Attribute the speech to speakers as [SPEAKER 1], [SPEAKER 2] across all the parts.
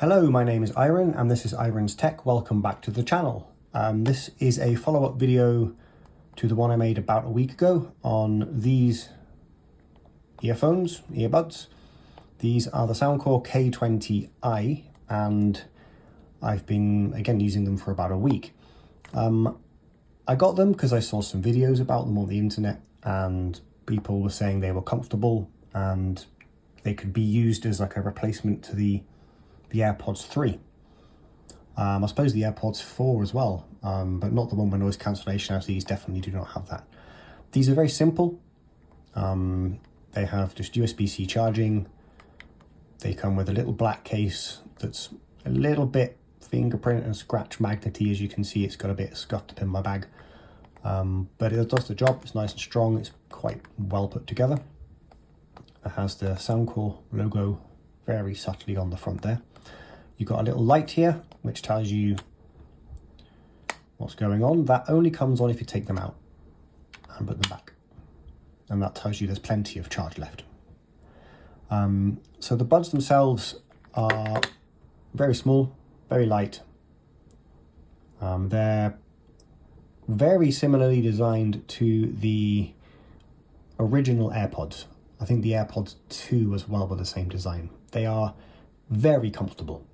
[SPEAKER 1] Hello, my name is Iron and this is Iron's Tech. Welcome back to the channel. This is a follow-up video to the one I made about a week ago on these earbuds. These are the Soundcore k20i and I've been again using them for about a week. I got them because I saw some videos about them on the internet and people were saying they were comfortable and they could be used as like a replacement to the AirPods 3. I suppose the AirPods 4 as well, but not the one with noise cancellation, as these definitely do not have that. These are very simple. They have just USB-C charging. They come with a little black case that's a little bit fingerprint and scratch magnety. As you can see, it's got a bit scuffed up in my bag. But it does the job. It's nice and strong. It's quite well put together. It has the Soundcore logo very subtly on the front there. You've got a little light here, which tells you what's going on. That only comes on if you take them out and put them back. And that tells you there's plenty of charge left. So the buds themselves are very small, very light. They're very similarly designed to the original AirPods. I think the AirPods 2 as well were the same design. They are very comfortable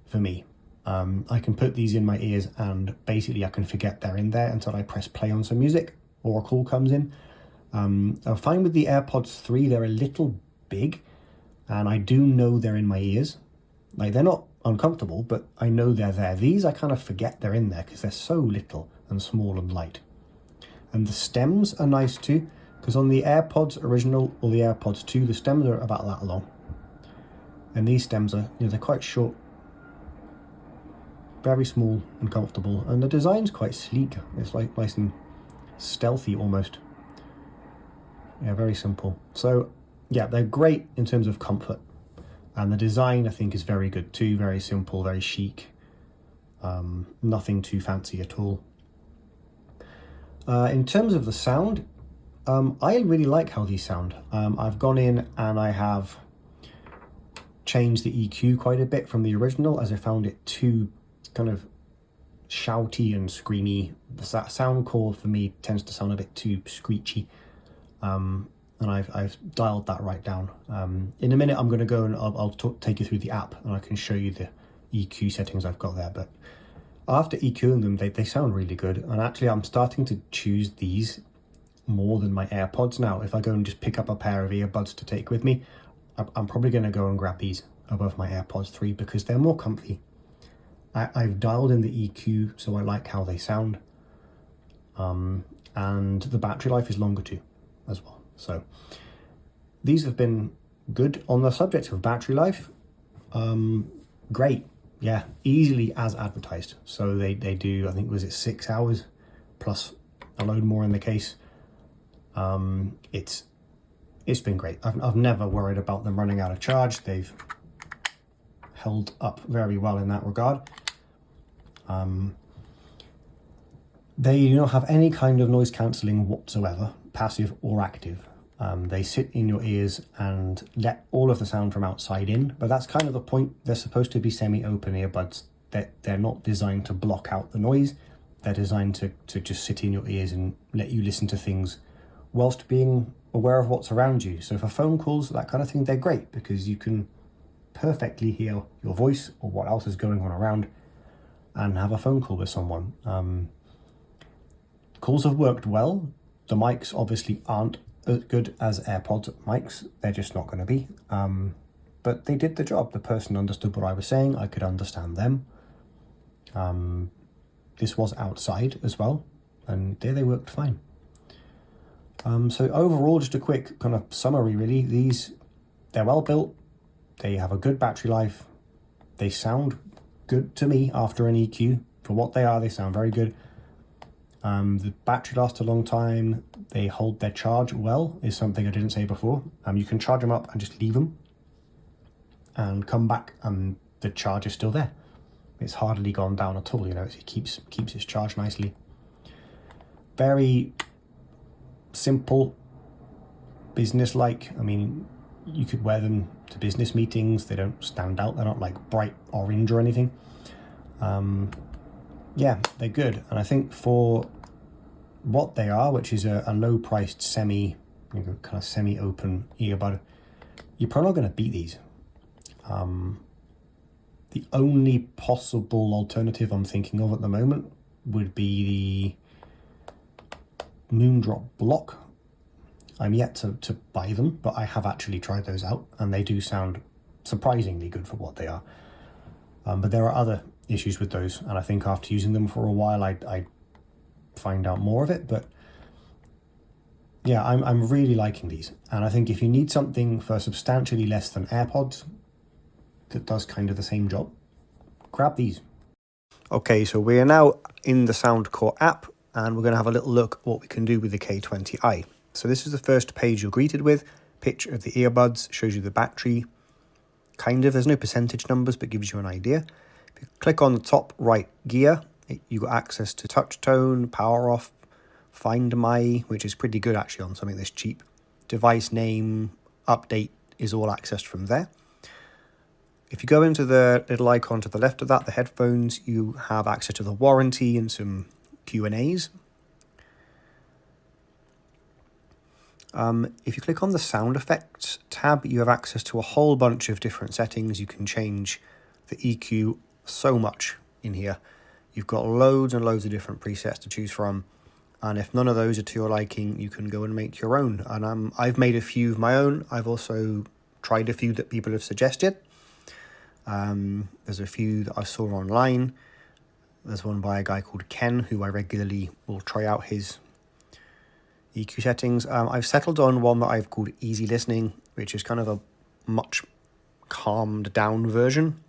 [SPEAKER 1] for me. I can put these in my ears and basically I can forget they're in there until I press play on some music or a call comes in. I'm fine with the AirPods 3. They're a little big and I do know they're in my ears. Like, they're not uncomfortable, but I know they're there. These I kind of forget they're in there because they're so little and small and light. And the stems are nice too, because on the AirPods original or the AirPods 2, the stems are about that long. And these stems are, they're quite short, very small and comfortable. And the design's quite sleek. It's like nice and stealthy almost. Yeah, very simple. So yeah, they're great in terms of comfort. And the design I think is very good too. Very simple, very chic. Nothing too fancy at all. In terms of the sound, I really like how these sound. I've gone in and I have changed the EQ quite a bit from the original, as I found it too kind of shouty and screamy. The Soundcore for me tends to sound a bit too screechy, and I've dialed that right down. In a minute I'm going to go and I'll take you through the app and I can show you the EQ settings I've got there, but after EQing them they sound really good. And actually I'm starting to choose these more than my AirPods now. If I go and just pick up a pair of earbuds to take with me, I'm probably going to go and grab these above my AirPods 3 because they're more comfy. I've dialed in the EQ, so I like how they sound. And the battery life is longer too, as well. So these have been good. On the subject of battery life, great. Yeah, easily as advertised. So they do, I think, was it 6 hours plus a load more in the case. It's been great. I've never worried about them running out of charge. They've held up very well in that regard. They do not have any kind of noise cancelling whatsoever, passive or active. They sit in your ears and let all of the sound from outside in, but that's kind of the point. They're supposed to be semi-open earbuds. They're not designed to block out the noise. They're designed to just sit in your ears and let you listen to things whilst being aware of what's around you. So for phone calls, that kind of thing, they're great because you can perfectly hear your voice or what else is going on around and have a phone call with someone. Calls have worked well. The mics obviously aren't as good as AirPods mics. They're just not going to be. But they did the job. The person understood what I was saying. I could understand them. This was outside as well, and there they worked fine. So overall, just a quick kind of summary really. They're well built. They have a good battery life. They sound good to me after an EQ. For what they are, they sound very good. The battery lasts a long time. They hold their charge well, is something I didn't say before. You can charge them up and just leave them and come back and the charge is still there. It's hardly gone down at all, it keeps its charge nicely. Very simple, business-like. I mean, You could wear them to business meetings. They don't stand out. They're not like bright orange or anything. Yeah, they're good. And I think for what they are, which is a low-priced kind of semi-open earbud, you're probably not going to beat these. The only possible alternative I'm thinking of at the moment would be the Moondrop Block. I'm yet to buy them, but I have actually tried those out, and they do sound surprisingly good for what they are. But there are other issues with those, and I think after using them for a while, I'd find out more of it. But yeah, I'm really liking these, and I think if you need something for substantially less than AirPods that does kind of the same job, grab these. Okay, so we are now in the Soundcore app, and we're going to have a little look at what we can do with the k20i. So this is the first page you're greeted with. Picture of the earbuds, shows you the battery. Kind of, there's no percentage numbers, but gives you an idea. If you click on the top right gear, you got access to touch tone, power off, find my, which is pretty good actually on something this cheap. Device name, update is all accessed from there. If you go into the little icon to the left of that, the headphones, you have access to the warranty and some Q&As. If you click on the sound effects tab, you have access to a whole bunch of different settings. You can change the EQ so much in here. You've got loads and loads of different presets to choose from. And if none of those are to your liking, you can go and make your own. And I've made a few of my own. I've also tried a few that people have suggested. There's a few that I saw online. There's one by a guy called Ken, who I regularly will try out his EQ settings. I've settled on one that I've called Easy Listening, which is kind of a much calmed down version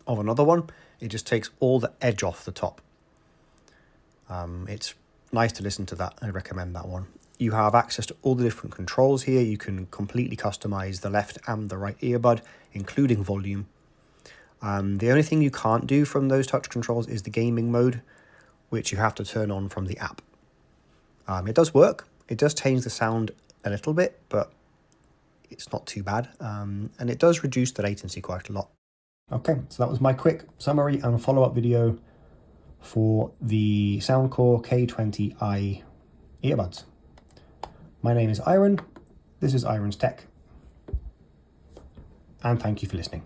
[SPEAKER 1] of another one. It just takes all the edge off the top. It's nice to listen to that. I recommend that one. You have access to all the different controls here. You can completely customize the left and the right earbud, including volume. The only thing you can't do from those touch controls is the gaming mode, which you have to turn on from the app. It does work. It does change the sound a little bit, but it's not too bad. And it does reduce the latency quite a lot. Okay, so that was my quick summary and follow-up video for the Soundcore k20i earbuds. My name is Iron. This is Iron's Tech. And thank you for listening.